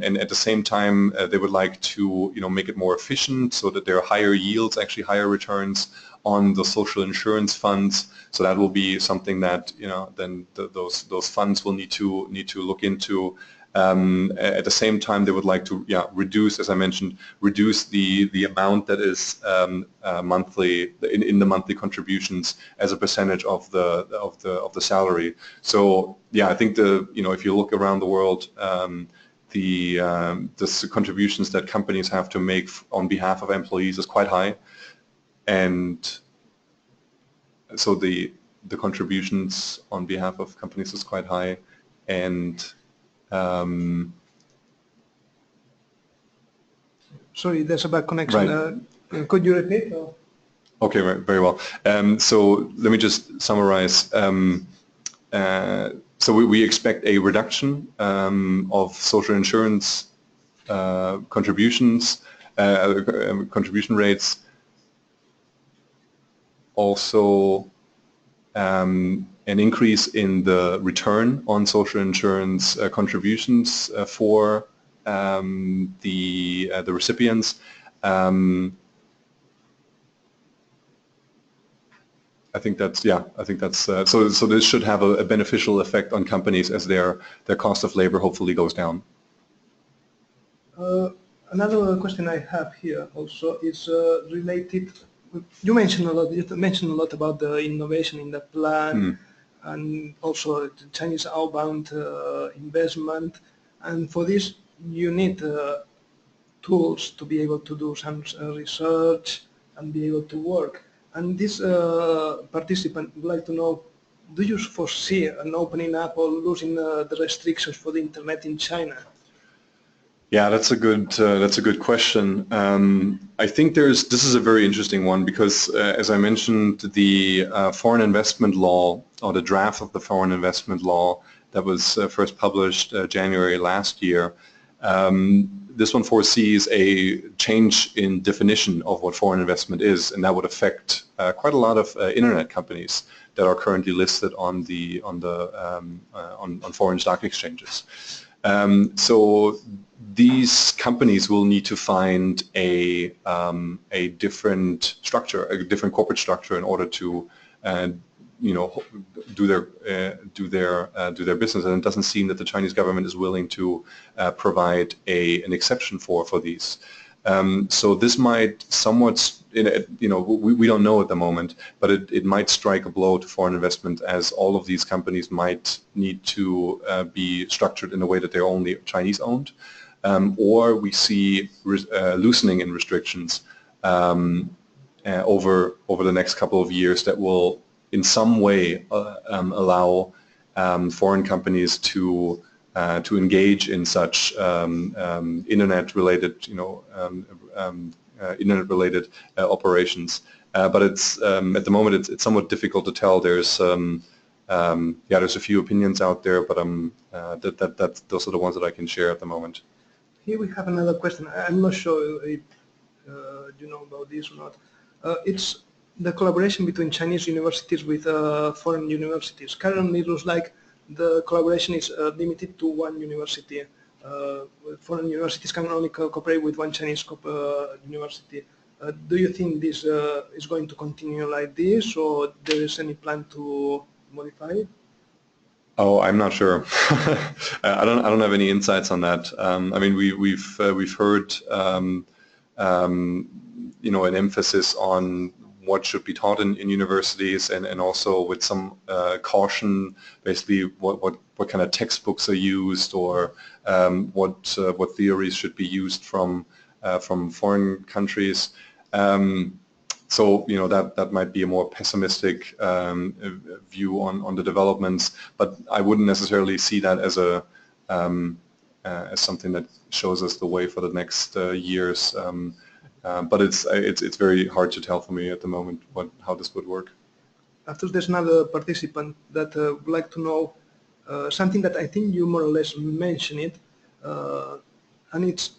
and at the same time, they would like to make it more efficient so that there are higher yields, actually higher returns on the social insurance funds. So that will be something that then those funds will need to look into. At the same time, they would like to reduce, as I mentioned, the amount that is monthly in the monthly contributions as a percentage of the salary. So I think if you look around the world, the contributions that companies have to make on behalf of employees is quite high, and so the contributions on behalf of companies is quite high, and sorry, there's a bad connection. Right. Could you repeat? Or? Okay, right, very well. So let me just summarize. So we expect a reduction of social insurance contributions, contribution rates. Also, an increase in the return on social insurance contributions for the recipients. I think that's so this should have a beneficial effect on companies as their cost of labor hopefully goes down. Another question I have here also is related. You mentioned a lot about the innovation in the plan. and also the Chinese outbound investment. And for this, you need tools to be able to do some research and be able to work. And this participant would like to know, do you foresee an opening up or losing the restrictions for the internet in China? Yeah, that's a good question. I think this is a very interesting one because, as I mentioned, the foreign investment law, or the draft of the foreign investment law that was first published January last year, this one foresees a change in definition of what foreign investment is, and that would affect quite a lot of internet companies that are currently listed on foreign stock exchanges. So these companies will need to find a different structure, a different corporate structure, in order to do their business, and it doesn't seem that the Chinese government is willing to provide an exception for these. So this might somewhat, we don't know at the moment, but it might strike a blow to foreign investment, as all of these companies might need to be structured in a way that they're only Chinese owned, or we see loosening in restrictions over the next couple of years that will in some way allow foreign companies to engage in such internet-related, internet-related operations. But it's at the moment it's somewhat difficult to tell. There's there's a few opinions out there, but those are the ones that I can share at the moment. Here we have another question. I'm not sure if you know about this or not. It's the collaboration between Chinese universities with foreign universities. Currently, it looks like the collaboration is limited to one university. Foreign universities can only cooperate with one Chinese university. Do you think this is going to continue like this, or there is any plan to modify it? Oh, I'm not sure. I don't have any insights on that. I mean, we've heard an emphasis on what should be taught in universities, and also with some caution, basically what kind of textbooks are used, or what theories should be used from foreign countries. So that might be a more pessimistic view on the developments, but I wouldn't necessarily see that as as something that shows us the way for the next years. But it's very hard to tell for me at the moment how this would work. After, there's another participant that would like to know something that I think you more or less mentioned it, and it's,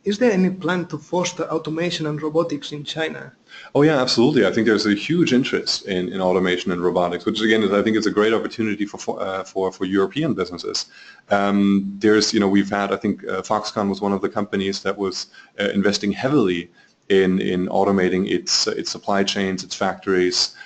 is there any plan to foster automation and robotics in China? Oh yeah, absolutely. I think there's a huge interest in automation and robotics, which again I think is a great opportunity for European businesses. We've had, I think Foxconn was one of the companies that was investing heavily in automating its supply chains, its factories.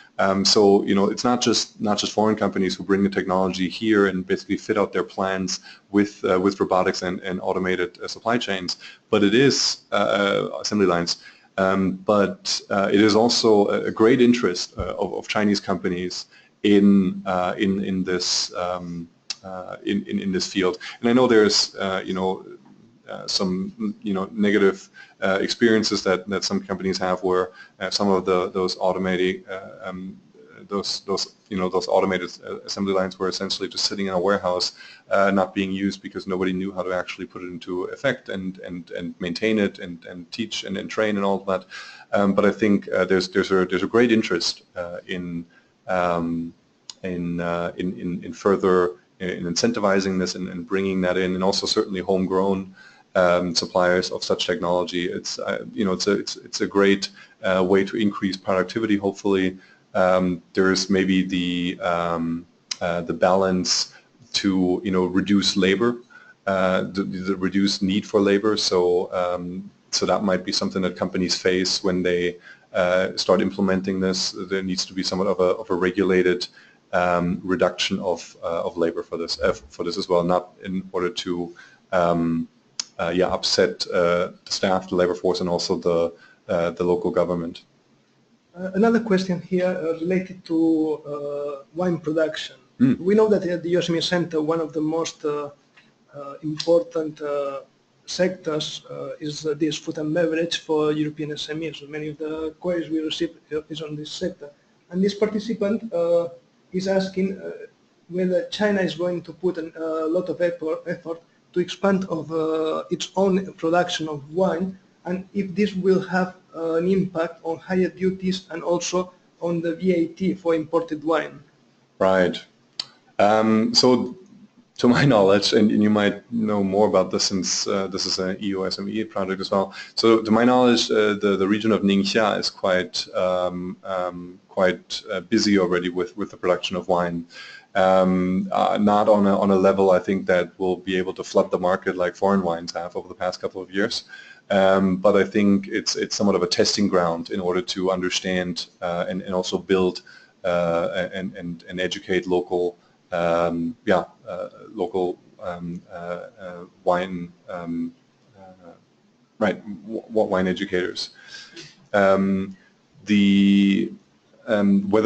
So it's not just foreign companies who bring the technology here and basically fit out their plans with robotics and automated supply chains, but it is assembly lines. But it is also a great interest of Chinese companies in this field. And I know there's some negative experiences that some companies have, where some of those automated assembly lines were essentially just sitting in a warehouse, not being used because nobody knew how to actually put it into effect and maintain it and teach and train and all of that. But I think there's a great interest in further in incentivizing this and bringing that in, and also certainly homegrown suppliers of such technology. It's a great way to increase productivity. Hopefully, there's maybe the balance to reduce labor, the reduced need for labor. So that might be something that companies face when they start implementing this. There needs to be somewhat of a regulated reduction of labor for this as well, not in order to upset the staff, the labor force, and also the local government. Another question here related to wine production. We know that at the EU SME Center, one of the most important sectors is this food and beverage for European SMEs. Many of the queries we receive is on this sector. And this participant is asking whether China is going to put a lot of effort to expand of its own production of wine, and if this will have an impact on higher duties and also on the VAT for imported wine. Right. So, to my knowledge, and you might know more about this since this is an EU SME project as well. So, to my knowledge, the region of Ningxia is quite busy already with the production of wine. Not on a level, I think, that will be able to flood the market like foreign wines have over the past couple of years. But I think it's somewhat of a testing ground in order to understand and also build and educate local local wine wine educators. Whether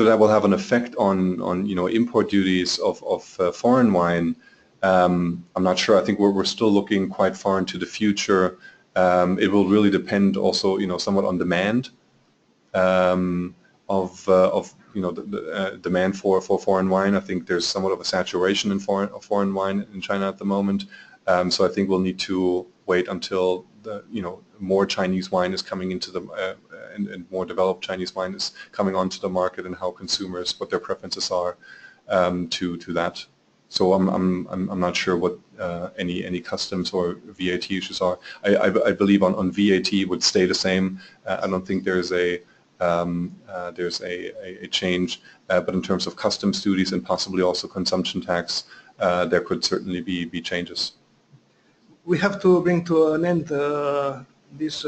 that will have an effect on import duties of foreign wine, I'm not sure. I think we're still looking quite far into the future. It will really depend also, somewhat on demand the demand for foreign wine. I think there's somewhat of a saturation in foreign wine in China at the moment. So I think we'll need to wait until more Chinese wine is coming into the and more developed Chinese wine is coming onto the market, and how consumers, what their preferences are to that. So I'm not sure what any customs or VAT issues are. I believe on VAT would stay the same. I don't think there's a change, but in terms of customs duties and possibly also consumption tax, there could certainly be changes. We have to bring to an end this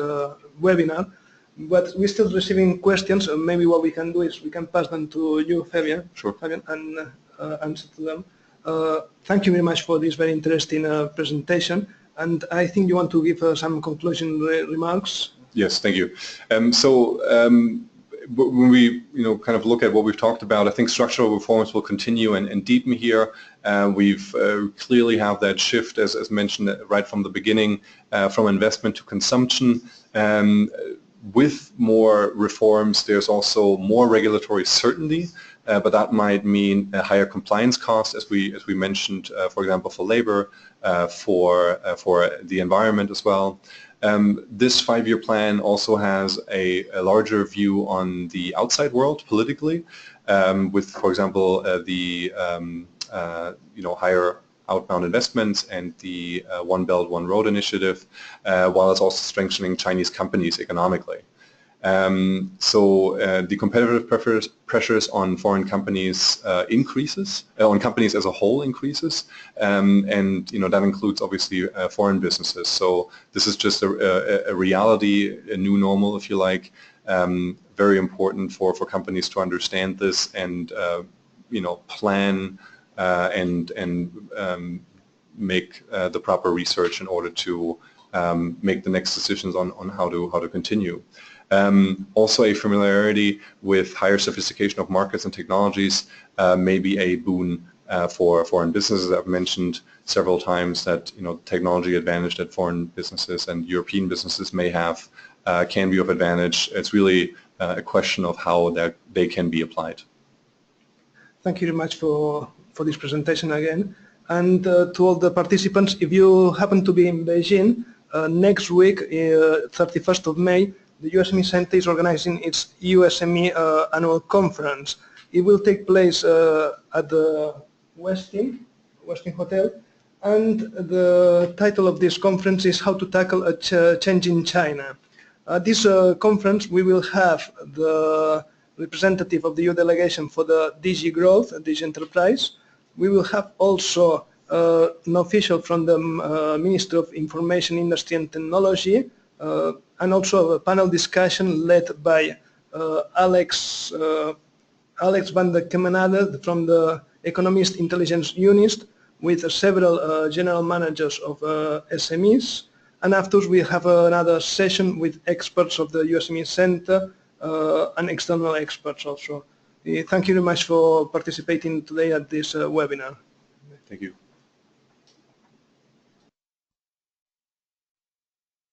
webinar, but we're still receiving questions. Maybe what we can do is we can pass them to you, Fabian. Sure. Fabian, and answer to them. Thank you very much for this very interesting presentation, and I think you want to give some conclusion remarks. Yes, thank you. When we kind of look at what we've talked about, I think structural reforms will continue and deepen here. We've clearly have that shift, as mentioned right from the beginning, from investment to consumption. With more reforms, there's also more regulatory certainty, but that might mean a higher compliance cost, as we mentioned, for example, for labor, for the environment as well. This five-year plan also has a larger view on the outside world politically, with, for example, the higher outbound investments and the One Belt, One Road initiative, while it's also strengthening Chinese companies economically. The competitive pressures on foreign companies increases, on companies as a whole increases, and that includes obviously foreign businesses. So this is just a reality, a new normal, if you like. Very important for companies to understand this and plan and make the proper research in order to make the next decisions on how to continue. Also, a familiarity with higher sophistication of markets and technologies may be a boon for foreign businesses. I've mentioned several times that technology advantage that foreign businesses and European businesses may have can be of advantage. It's really a question of how they can be applied. Thank you very much for this presentation again. And to all the participants, if you happen to be in Beijing, next week, 31st of May, the EU SME Center is organizing its EU SME annual conference. It will take place at the Westin Hotel, and the title of this conference is How to Tackle a Change in China. At this conference, we will have the representative of the EU delegation for the DG Growth, DG Enterprise. We will have also an official from the Ministry of Information, Industry and Technology, and also a panel discussion led by Alex van der Kemenade from the Economist Intelligence Unit, with several general managers of SMEs. And afterwards we have another session with experts of the EU SME Center and external experts also. Thank you very much for participating today at this webinar. Thank you.